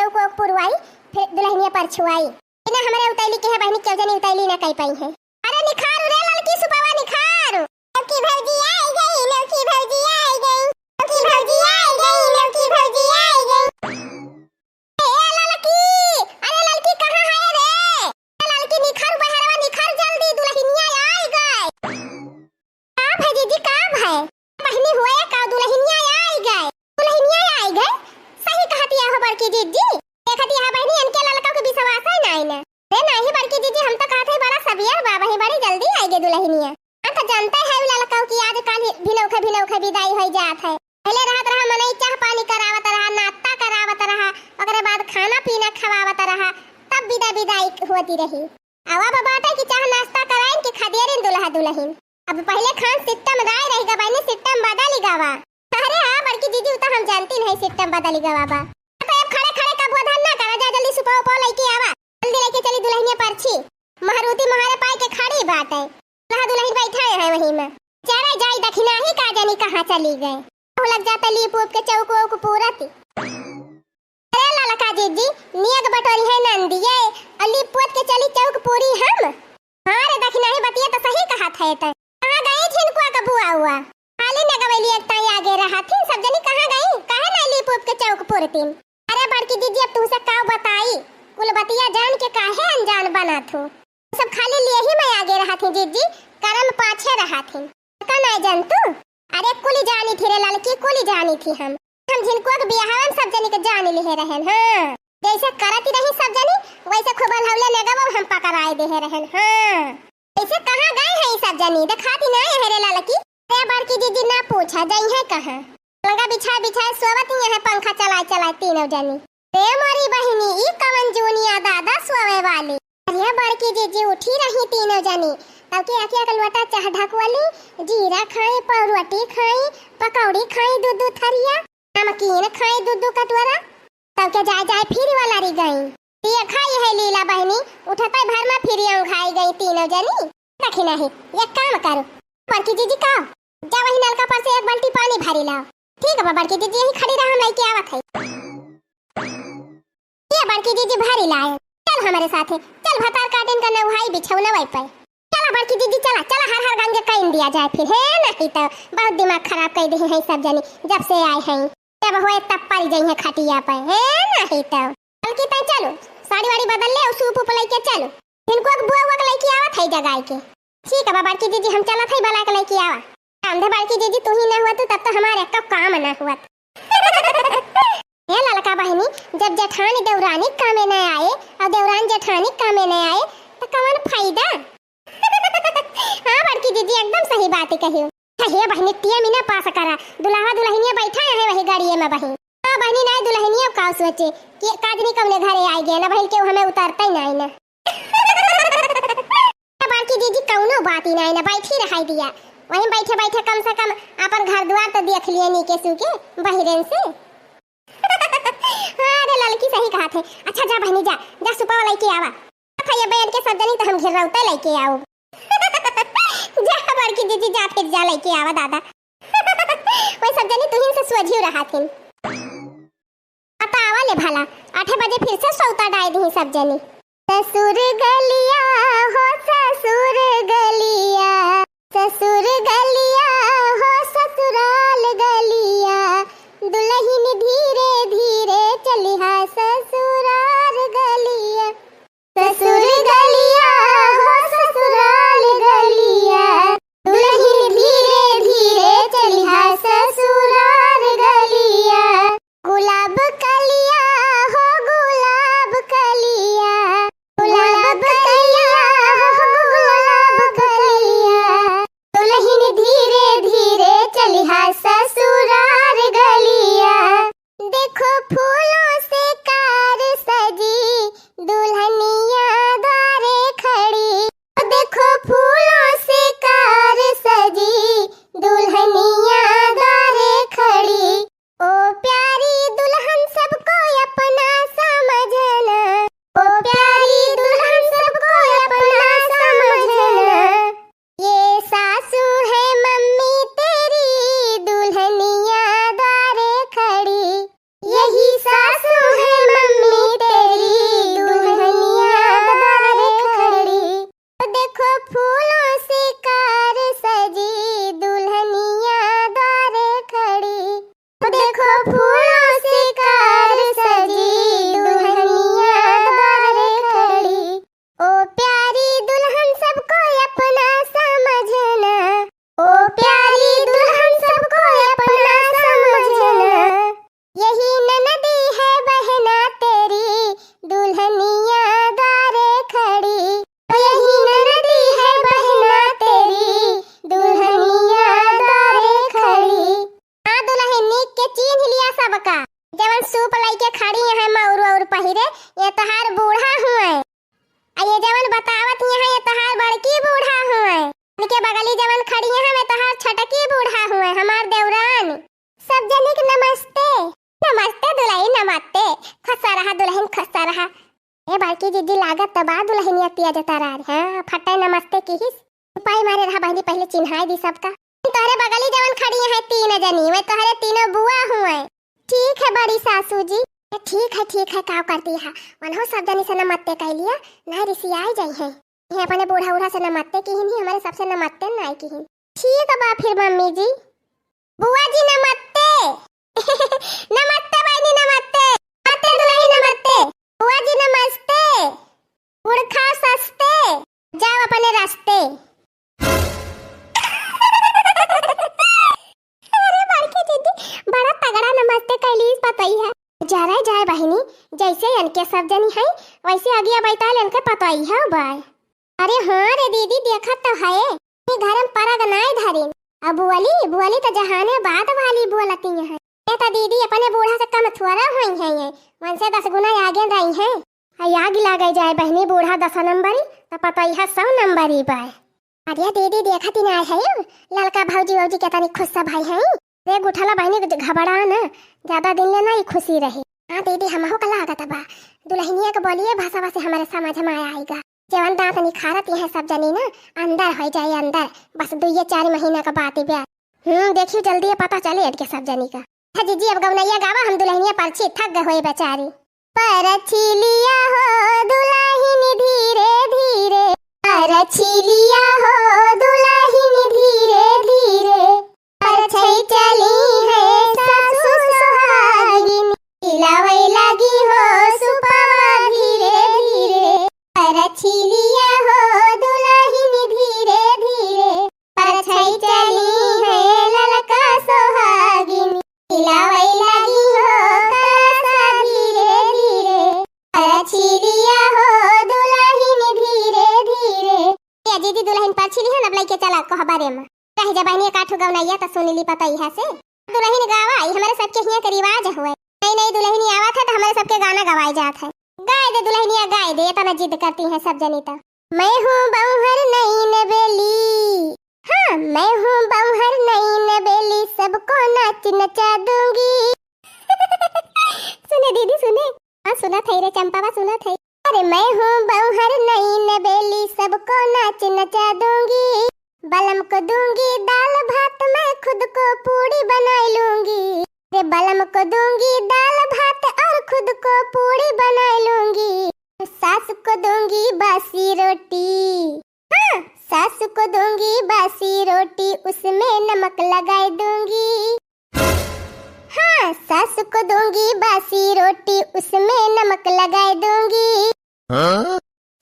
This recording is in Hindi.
चौक पुरवाई फिर दुल्हनिया पर छुआई। इना हमारे उतैली के है बहनी क्यों जानी उतैली ना कई पाई है। अरे निखार रे लड़की सुपवा निखार। लड़की भौजी आई गई, लड़की भौजी आई गई, लड़की भौजी आई गई, लड़की भौजी आई गई। ए लड़की, अरे लड़की कहां है रे? लड़की निखार बहरवा निखार जल्दी दुल्हनिया आई गई। का भौजी जी का है? बहनी हुआ का दुल्हनिया आई गई। दुल्हनिया आई गई सही कहती है हो बड़की जीजी। देखती है बहनी इनके लड़का को विश्वास है नहीं ना। रे नहीं बड़की जीजी हम तो कहते बड़ा सबियर बाबा ही बड़ी जल्दी आएगे दुल्हनिया। हम तो जानते हैं लड़का की आज काल भिनौखा विदाई हो जात है। पहले रात रहा मनई चाह पानी करावत रहा, नाश्ता करावत रहा, ओकरे बाद खाना पीना खवावत रहा, तब विदाई होती रही। आवा बाबाटा की चाह नाश्ता कराइन कि खदेरिन दुल्हा दुल्हन। अब पहले खान सिस्टम राय रहेगा बहनी सिस्टम बदल गवा। अरे हां बड़की जीजी तो हम जानती नहीं सिस्टम बदल गवा बा। तो अब खड़े का बोधन ना करा जा जल्दी सुपाओ पो लेके आवा। जल्दी लेके चली दुल्हनिया परछी। महारूती महारे पाए के खड़ी बात है। दुल्हा दुल्हन बैठे हैं वहीं में। चारे जाई दखिना ही का जानी कहां चली गए। हो लग जाता ली पूप के चौको को पूरती। अरे ललका जीजी नियग बटोरी है नंदिए अली पोत के चली चौक पूरी हम। हां रे दखिना ही बतिया तो सही कहा थे त। कहां गई थी इनको का बुआ हुआ? खाली न गवली एक ताई आगे रहा थी सब जनी कहां गई? काहे ना ली पूप के चौक पूरतीन? अरे बड़की जीजी अब तुमसे का बताई? कुल बतिया जान के काहे अनजान बना थो। सब खाली लिए ही मैं आगे रहा थी जीजी, करम पाछे रहा थी। का नहीं जान तू? अरे कुली जानी थी रे लड़की कुली जानी थी हम जिनको के बियाहन सब जनी के जान ले रहन। हां जैसे करती रही सब जनी वैसे खूबल हवले लगब हम पकड़ाए दे रहन। हां ऐसे कहां गए हैं सब जनी दिखाती नहीं है रे लड़की। अरे बड़की जीजी ना पूछा जाई है कहां। लगा बिछा सोवत ही है पंखा चला तीनों जनी। रे मोरी बहिनी ई कवन जूनिया दादा सोवे वाली। अरे बड़की जीजी उठी रही तीनों जनी तब के आके कलवटा चाह ढकवाली जीरा खाई परोटी खाई पकौड़ी खाई दूध थरिया नमकीन खाई दूध कटोरा तब के जाए फिर वाला री गई। ये खाई है लीला बहनी उठता भर में फिर खाई गई तीनों जनी। रखी नहीं एक काम करो बड़की जीजी का जा वही नलका पर से एक बाल्टी पानी भरी लाओ। ठीक है बड़की जीजी यही खड़ी रहा हम लेके आवत है। ये बड़की जीजी भरी लाए चल हमारे साथ चल भतार काटन का नवहाई बिछौना वही पर। चला बड़की जीजी चला हर गंगे कहीं दिया जाए फिर है नहीं तो बहुत दिमाग खराब कर दे है सब जनी जब से आए हैं जब होए तब पड़ जाई है खटिया पे है नहीं तो बल्कि तय चलो साड़ी वाड़ी बदल ले और सूप उप लेके चलो इनको एक बुआ बुआ लेके आवत है जगाई के। ठीक है बड़की जीजी हम चला थे बला के लेके आवा। अंधे बड़की जीजी तू ही ना हुआ तब तो हमारे का काम ना हुआ। ये ललका बहनी जब जेठानी देवरानी कामे न आए और देवरान जेठानी कामे न आए तो कौन फायदा। हां बड़की जीजी एकदम सही बात कही। हे बहनी टिया मीना पास करा दुल्हा दुल्हनिया बैठा है वही गाड़ी में बहन। हां बहनी नहीं दुल्हनिया का सोचे कि काजनी कमने घरे आई गए ना बहन के हमें उतारता ही नहीं ना। बड़की जीजी कौनो बात ही नहीं ना बैठी रहाई दिया वहीं बैठे कम से कम अपन घर द्वार तो देख लिए नी के सूके बहिरन से। अरे लड़की सही कहा थे। अच्छा जा बहनी जा सुपा लेके आवा। ये बैठ के सब जनी तो हम घेरौता लेके आओ। जा बड़की जीजी जा फिर जा लेके आवा दादा। वही सब जनी तुहिन से सोझियो रहा थी। आता आवा ले भला 8 बजे फिर से सौता डाल दी सब जनी। ससुर गलिया हो ससुर गलिया ससुर गलिया हो ससुराल गलिया दुल्हन धीरे धीरे चलिहा ससुराल गलिया ससुर गलिया हो ससुराल गलिया दुल्हन धीरे धीरे चलिहा ससुराल गलिया गुलाब कलिया हो गुलाब कलिया गुलाब कलिया हो गुलाब कलिया दुल्हन धीरे धीरे चलिहा ससुराल गलिया। देखो फूलों से रे, ये तहार बूढ़ा हुए। ये जवन बतावत यहाँ ये तहार बड़की बूढ़ा हुए। इनके बगली जवन खड़ी है मैं तहार छटकी बूढ़ा हुए, हमार देवरान। सब जने के नमस्ते। नमस्ते दुल्हन नमस्ते। खसा रहा दुल्हन खसा रहा। ए बड़की दीदी लागत तबा दुल्हन यतिया जता रहा। हां फटे नमस्ते की हिस। पाई मारे रहा बहनी पहले चिन्हाई दी सबका। तोहरे बगली जवन खड़ी है तीन जनी, मैं तोहरे तीनों बुआ हुए। ठीक है बड़ी सासू जी। ठीक है का करती है मनहो सब जनी से नमस्ते कह लिया ना ऋषि आई जाई है। ये अपने बूढ़ा बूढ़ा से नमस्ते की ही हमारे सबसे नमस्ते ना की ही। ठीक है बा फिर मम्मी जी। बुआ जी नमस्ते। नमस्ते बहनी नमस्ते। नमस्ते दुल्हन नमस्ते। बुआ जी नमस्ते। पुरखा सस्ते जाओ अपने रास्ते। अरे बड़की दीदी बड़ा तगड़ा नमस्ते कैलीस बताई है। जा रहा जाए बहनी जैसे इनके सब जनी है वैसे आगे बैठा इनके पताई है बाय। अरे हाँ रे दीदी देखा तो है घर में परग नाय धरिन। अब बुआली तो जहाने बाद वाली बोलती है। ये तो दीदी अपने बूढ़ा से कम थोड़ा हुई है ये मन से 10 गुना आगे रही है। आग लगे जाए बहनी बूढ़ा 10 नंबरी तो पताई है 100 नंबरी बाय। अरे दीदी देखा तीन आए है लड़का भौजी के तनी खुश भाई है। देख उठला बहनी घबरा ना ज्यादा दिन ले नहीं खुशी रही। हाँ दीदी हम हो कला आगत बा दुल्हनिया के बोलिए भाषा भाषा हमारे समझ में आएगा। जवन दांत निखारत है सब जनी ना अंदर हो जाए अंदर बस 2-4 महीना का बात है। देखियो जल्दी पता चले इनके सब जनी का। जीजी अब गौनैया गावा हम दुल्हनिया परछी थक गए हुए बेचारी। परछी लिया हो दुल्हन धीरे धीरे। परछी लिया हो दुल्हन धीरे धीरे। परछी चली है सासु सुहागिन खिलावे लगी हो सुपवा धीरे धीरे। परछी लिया हो दुल्हन धीरे धीरे। परछी चली है ललका सुहागिन खिलावे लगी हो कलसा धीरे धीरे। परछी लिया हो दुल्हन धीरे धीरे। ये दीदी दुल्हन परछी ली है ना लइके चला कह बारे में कहे जबानी काठो गवनैया त सुनली पता ही है से। दुल्हन गावाई हमारे सबके हिया के रिवाज हुए। नई दुल्हनी आवत है तो हमारे सबके गाना गवाई जात है। गाय दे दुल्हनिया गाय दे तना जिद करती है सब जनी तो। मैं हूँ बौहर नई नवेली। हाँ मैं हूँ बौहर नई नवेली सबको नाच नचा दूंगी। सुने दीदी सुने। हाँ सुना थे रे चंपावा सुना थे। अरे मैं हूँ बौहर नई नवेली सबको नाच नचा दूंगी। बलम को दूंगी दाल भात मैं खुद को पूड़ी बना लूंगी। रे बलम को दूंगी दाल भात और खुद को पूड़ी बना लूंगी। सास को दूंगी बासी रोटी। हाँ सास को दूंगी बासी रोटी उसमें नमक लगाए दूंगी। हाँ सास को दूंगी बासी रोटी उसमें नमक लगाए दूंगी। हाँ?